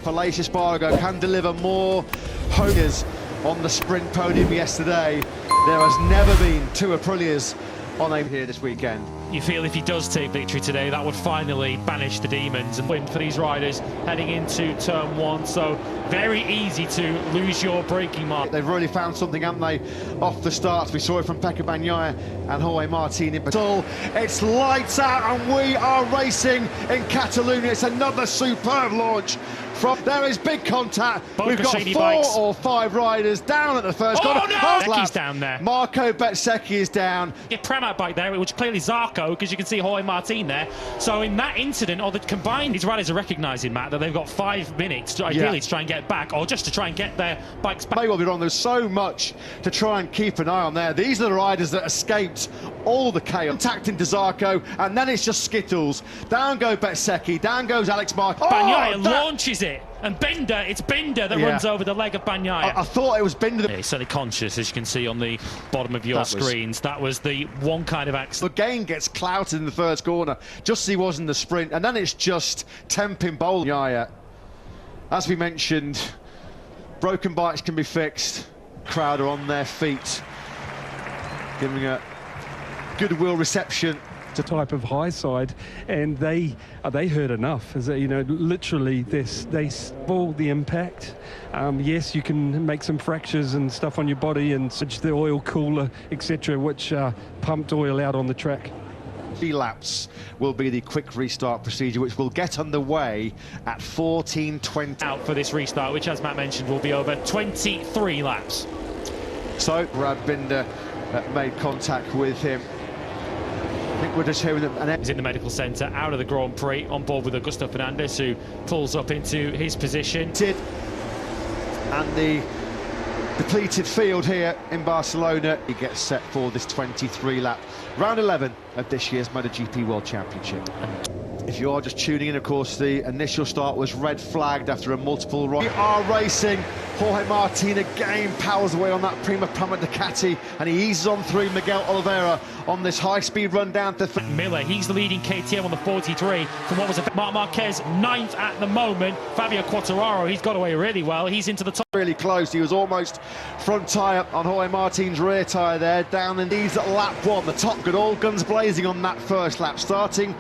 Fallacious Spargo can deliver more hogers on the sprint podium yesterday. There has never been two Aprilias on aim here this weekend. You feel if he does take victory today, that would finally banish the demons and win for these riders heading into turn one. So very easy to lose your braking mark. They've really found something, haven't they, off the start. We saw it from Pecco, Bagnaia and Jorge Martin in particular. It's lights out and we are racing in Catalunya. It's another superb launch. There is big contact. We've got four or five riders down at the first corner. No! Becky's down there. Marco Bezzecchi is down. A Prem bike there, which clearly Zarco, because you can see Jorge Martin there. So in that incident, or the combined, these riders are recognising, Matt, that they've got 5 minutes to ideally to try and get back, or just to try and get their bikes back. May well be wrong. There's so much to try and keep an eye on there. These are the riders that escaped all the chaos. Contacting to Zarco, and then it's just skittles. Down go Bezzecchi, down goes Alex Mark. Bagnaia launches it. And Binder, it's Binder that runs over the leg of Bagnaia. I thought it was Binder. He's certainly conscious, as you can see on the bottom of your screens. That was the one kind of accident. The gain gets clouted in the first corner, just as he was in the sprint, and then it's just temping bowling. As we mentioned, broken bikes can be fixed. Crowd are on their feet, giving a goodwill reception. A type of high side, and they heard enough. Is that, you know, literally they spoil the impact. Yes, you can make some fractures and stuff on your body and switch the oil cooler, etc., which pumped oil out on the track. 3 laps will be the quick restart procedure, which will get underway at 14:20. Out for this restart, which, as Matt mentioned, will be over 23 laps. So Brad Binder made contact with him. I think we're just hearing them. He's in the medical centre, out of the Grand Prix, on board with Augusto Fernandez, who pulls up into his position. And the depleted field here in Barcelona, he gets set for this 23-lap round 11 of this year's MotoGP World Championship. If you are just tuning in, of course, the initial start was red flagged after a multiple ride. We are racing. Jorge Martin again powers away on that Prima Prama Ducati, and he eases on through Miguel Oliveira on this high-speed run down to Miller. He's the leading KTM on the 43 from what was a Marc Marquez 9th at the moment. Fabio Quartararo, he's got away really well. He's into the top. Really close. He was almost front tyre on Jorge Martin's rear tyre there. Down in these at lap 1. The top gun, all guns blazing on that first lap, starting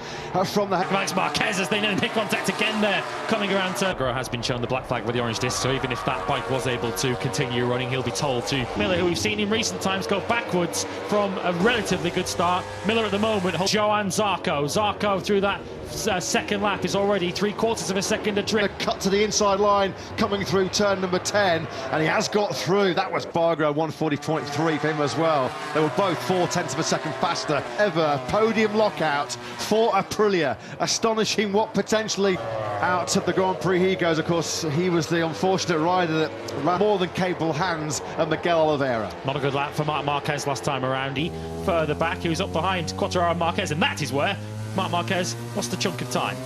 from the Alex Marquez as they make contact again there, coming around to has been shown the black flag with the orange disc, so even if that bike was able to continue running, he'll be told to. Miller, who we've seen in recent times go backwards from a relatively good start. Miller at the moment holds Johan Zarco through that second lap is already 3/4 of a second adrift. Cut to the inside line coming through turn number 10, and he has got through. That was Bargo 140.3 for him as well. They were both 0.4 of a second faster. Ever podium lockout for Aprilia, astonishing what potentially out of the Grand Prix he goes. Of course, he was the unfortunate rider that ran more than capable hands of Miguel Oliveira. Not a good lap for Marc Marquez last time around. He further back, he was up behind Quartararo and Marquez, and that is where Marc Marquez lost a chunk of time.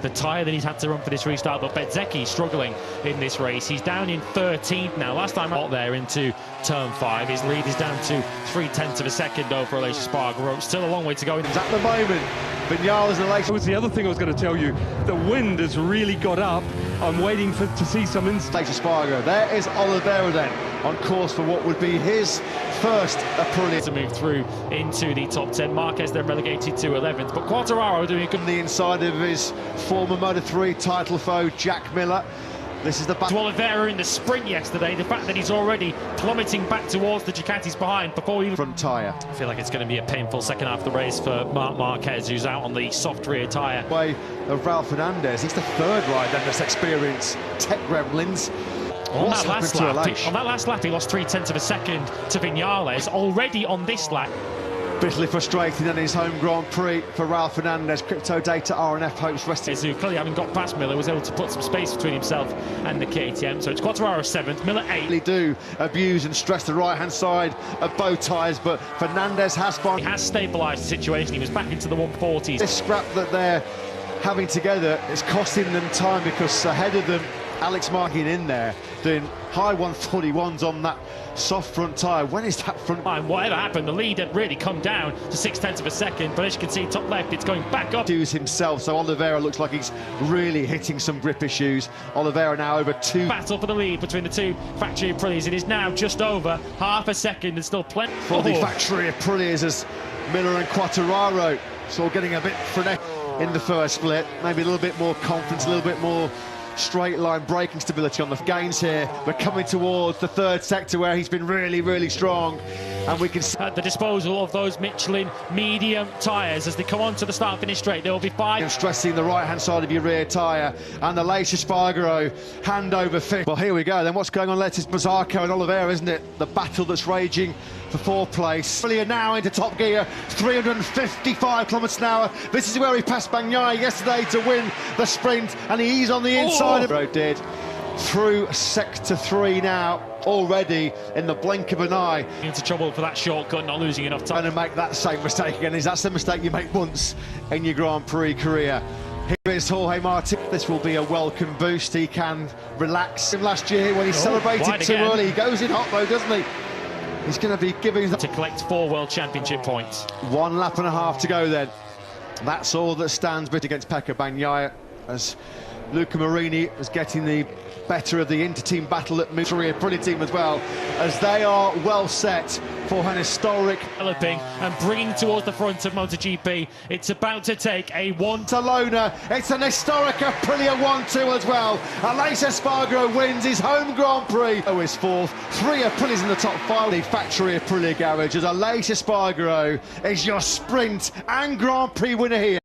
The tyre that he's had to run for this restart, but Bezzecchi struggling in this race. He's down in 13th now. Last time out there into turn 5, his lead is down to 0.3 of a second over Oleh Spargo. Still a long way to go. At the moment, Vinales and Lace. That was the other thing I was going to tell you. The wind has really got up. I'm waiting to see some instant. Spargo. There is Oliveira then on course for what would be his first Aprilia to move through into the top 10. Marquez then relegated to 11th, but Quartararo doing good. The inside of his former Moto3 title foe, Jack Miller. This is the back. To Oliveira in the sprint yesterday, the fact that he's already plummeting back towards the Ducatis behind before he front tyre. I feel like it's going to be a painful second half of the race for Marc Marquez, who's out on the soft rear tyre. Way of Ralph Fernandez. He's the third rider that's experienced tech gremlins. On that last lap, he lost 0.3 of a second to Vinales. Already on this lap, bitterly frustrating in his home Grand Prix for Ralph Fernandez. Crypto Data RNF hopes resting. Who clearly having got past Miller was able to put some space between himself and the KTM. So it's Quartararo 7th, Miller 8th. They do abuse and stress the right-hand side of both tyres, but Fernandez has He has stabilised the situation. He was back into the 140s. This scrap that they're having together is costing them time, because ahead of them Alex Markin in there doing high 141s on that soft front tyre. When is that front? Whatever happened, the lead had really come down to 0.6 of a second, but as you can see top left, it's going back up. Himself, so Oliveira looks like he's really hitting some grip issues. Oliveira now over 2. Battle for the lead between the two factory Aprilias. It is now just over half a second and still plenty. For the factory Aprilias as Miller and Quartararo sort of getting a bit frenetic in the first split. Maybe a little bit more confidence, a little bit more straight line braking stability on the gains here. We're coming towards the third sector where he's been really strong, and we can see at the disposal of those Michelin medium tyres as they come onto the start finish straight. There will be 5. And stressing the right hand side of your rear tyre, and the Lace Espargaro hand over fifth. Well, here we go then. What's going on? It's Mazzarco and Oliveira, isn't it? The battle that's raging for 4th place. Aprilia now into top gear, 355 kilometres an hour. This is where he passed Bagnaia yesterday to win the sprint, and he's on the inside of road. Did through sector 3 now already in the blink of an eye. Into trouble for that shortcut, not losing enough time. And to make that same mistake again. Is that's the mistake you make once in your Grand Prix career? Here is Jorge Martin. This will be a welcome boost. He can relax. Last year when he celebrated too early, he goes in hot though, doesn't he? He's going to be giving to collect 4 World Championship points. 1 lap and a half to go then. That's all that stands but against Pecco Bagnaia, as Luca Marini is getting the better of the inter-team battle at Aprilia Aprilia team as well, as they are well set for an historic developing and bringing towards the front of MotoGP. It's about to take a Barcelona. It's an historic Aprilia 1-2 as well. Lace Espargaro wins his home Grand Prix. Oh, is 4th. 3 Aprilias in the top 5. The factory Aprilia garage as Lace Espargaro is your sprint and Grand Prix winner here.